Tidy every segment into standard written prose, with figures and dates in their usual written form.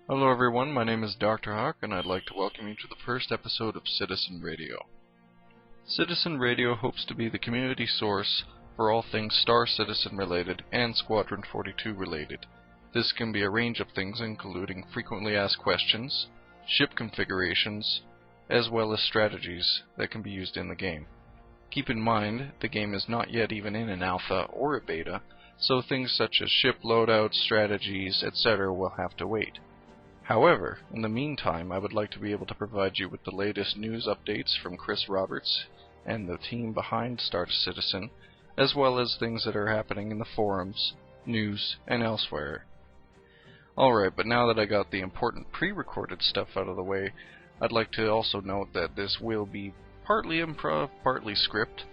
Hello everyone, my name is Dr. Hawk and I'd like to welcome you to the first episode of Citizen Radio. Citizen Radio hopes to be the community source for all things Star Citizen related and Squadron 42 related. This can be a range of things including frequently asked questions, ship configurations, as well as strategies that can be used in the game. Keep in mind, the game is not yet even in an alpha or a beta, so things such as ship loadouts, strategies, etc. will have to wait. However, in the meantime, I would like to be able to provide you with the latest news updates from Chris Roberts and the team behind Star Citizen, as well as things that are happening in the forums, news, and elsewhere. Alright, but now that I got the important pre-recorded stuff out of the way, I'd like to also note that this will be partly improv, partly script.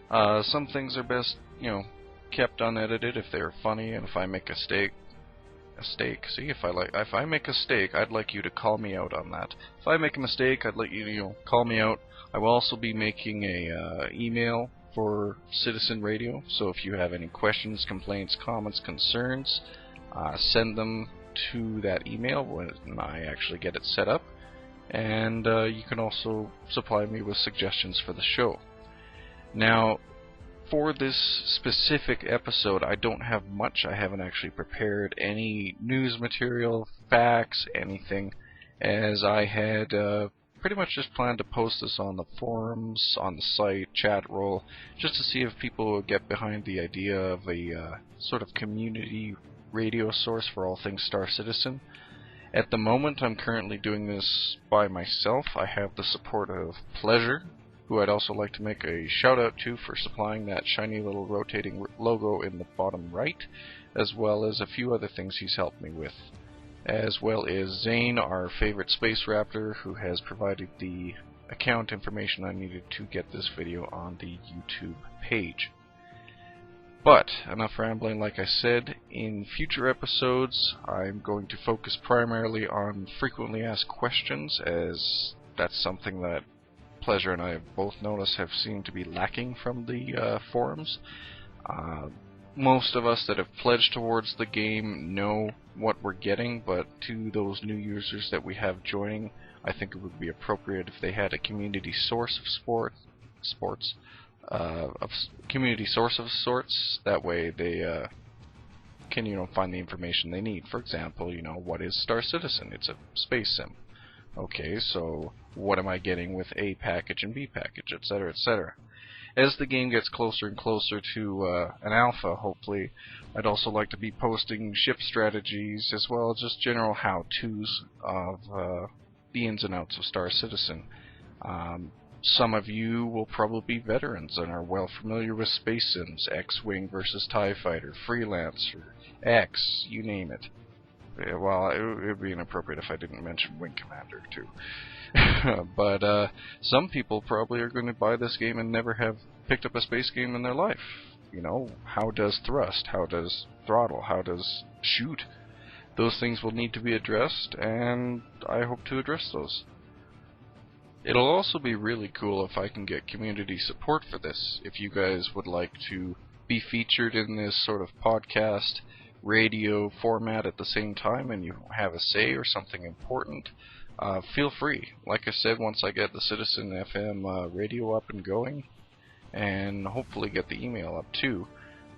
Some things are best, kept unedited if they're funny, and if I make a mistake. If I make a mistake, I'd like you to call me out on that. If I make a mistake, I'd like you to, call me out. I will also be making a email for Citizen Radio, so if you have any questions, complaints, comments, concerns, send them to that email when I actually get it set up. And you can also supply me with suggestions for the show. Now, for this specific episode, I don't have much. I haven't actually prepared any news material, facts, anything, as I had pretty much just planned to post this on the forums, on the site, chat roll, just to see if people would get behind the idea of a sort of community radio source for all things Star Citizen. At the moment, I'm currently doing this by myself. I have the support of Pleasure, who I'd also like to make a shout out to for supplying that shiny little rotating logo in the bottom right, as well as a few other things he's helped me with, as well as Zane, our favorite Space Raptor, who has provided the account information I needed to get this video on the YouTube page. But enough rambling. Like I said, in future episodes I'm going to focus primarily on frequently asked questions, as that's something that Pleasure and I have both noticed have seemed to be lacking from the forums. Most of us that have pledged towards the game know what we're getting, but to those new users that we have joining, I think it would be appropriate if they had a community source of community source of sorts. That way they can find the information they need. For example, what is Star Citizen? It's a space sim. Okay, so what am I getting with A package and B package, etc., etc. As the game gets closer and closer to an alpha, hopefully, I'd also like to be posting ship strategies as well as just general how-tos of the ins and outs of Star Citizen. Some of you will probably be veterans and are well familiar with space sims, X-Wing versus TIE Fighter, Freelancer, X, you name it. Well, it would be inappropriate if I didn't mention Wing Commander, too. But some people probably are going to buy this game and never have picked up a space game in their life. How does thrust? How does throttle? How does shoot? Those things will need to be addressed, and I hope to address those. It'll also be really cool if I can get community support for this. If you guys would like to be featured in this sort of podcast, radio format at the same time, and you have a say or something important, feel free. Like I said, once I get the Citizen FM radio up and going, and hopefully get the email up too,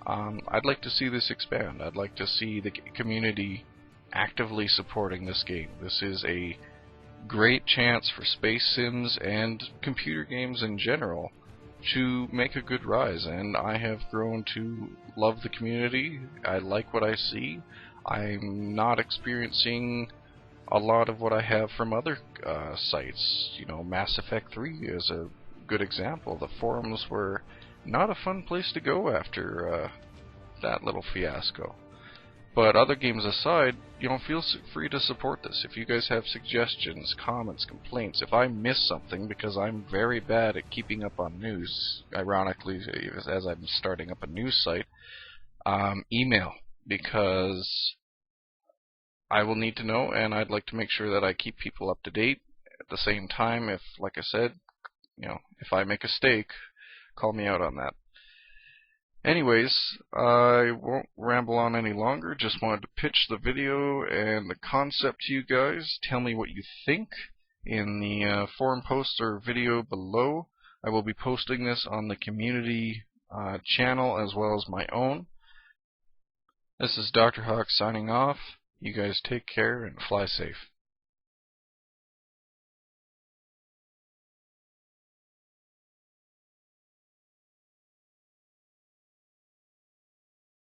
I'd like to see this expand. I'd like to see the community actively supporting this game. This is a great chance for space sims and computer games in general to make a good rise, and I have grown to love the community. I like what I see. I'm not experiencing a lot of what I have from other sites. Mass Effect 3 is a good example. The forums were not a fun place to go after that little fiasco. But other games aside, feel free to support this. If you guys have suggestions, comments, complaints, if I miss something, because I'm very bad at keeping up on news, ironically, as I'm starting up a news site, email, because I will need to know, and I'd like to make sure that I keep people up to date. At the same time, if, like I said, if I make a mistake, call me out on that. Anyways, I won't ramble on any longer. Just wanted to pitch the video and the concept to you guys. Tell me what you think in the forum post or video below. I will be posting this on the community channel as well as my own. This is Dr. Hawk signing off. You guys take care and fly safe.